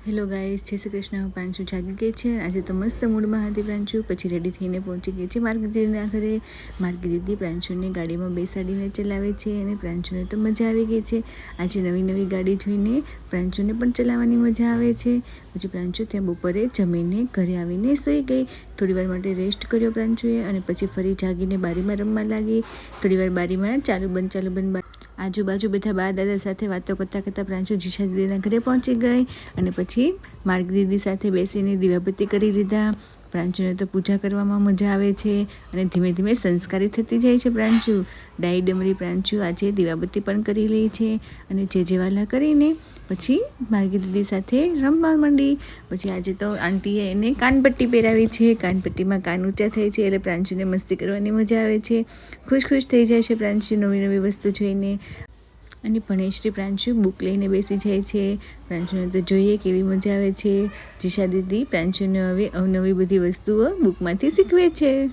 Hello guys, જય શ્રી કૃષ્ણ. પ્રાંશુ જાગી ગઈ છે. આજે તો મસ્ત મૂડમાં હતી પ્રાંશુ. પછી રેડી થઈને પહોંચી ગઈ છે માર્ગી દીદીના ઘરે. માર્ગી દીદી પ્રાંશુને ગાડીમાં બેસાડીને ચલાવે છે અને પ્રાંશુને તો મજા આવી ગઈ છે. આજે નવી નવી ગાડી જોઈને પ્રાંશુને પણ ચલાવવાની મજા આવે છે. પછી પ્રાંશુ ત્યાં બપોરે જમીને ઘરે આવીને સૂઈ ગઈ. થોડીવાર માટે રેસ્ટ કર્યો પ્રાંશુએ અને પછી ફરી જાગીને બારીમાં રમવા લાગી. થોડીવાર બારીમાં ચાલુ બંધ આજુબાજુ બધા બા દાદા સાથે વાતો કરતાં કરતાં પ્રાંશુ જીશા દીદીના ઘરે પહોંચી ગઈ અને પછી માર્ગી દીદી સાથે બેસીને દીવાબત્તી કરી લીધા. પ્રાંશુને તો પૂજા કરવામાં મજા આવે છે અને ધીમે ધીમે સંસ્કારી થતી જાય છે પ્રાંશુ. ડાઈ ડમરી પ્રાંશુ આજે દીવાબત્તી પણ કરી લે છે અને જે જેવાલા કરીને પછી માર્ગી દીદી સાથે રમવા માંડી. પછી આજે તો આંટીએ એને કાનપટ્ટી પહેરાવી છે. કાનપટ્ટીમાં કાન ઊંચા થાય છે એટલે પ્રાંશુને મસ્તી કરવાની મજા આવે છે. ખુશ થઈ જાય છે પ્રાંશુ નવી નવી વસ્તુ જોઈને. અને ભણેશ્રી પ્રાંશુ બુક લઈને બેસી જાય છે. પ્રાંશુને તો જોઈએ કેવી મજા આવે છે. જીશા દીદી પ્રાંશુને હવે અવનવી બધી વસ્તુઓ બુકમાંથી શીખવે છે.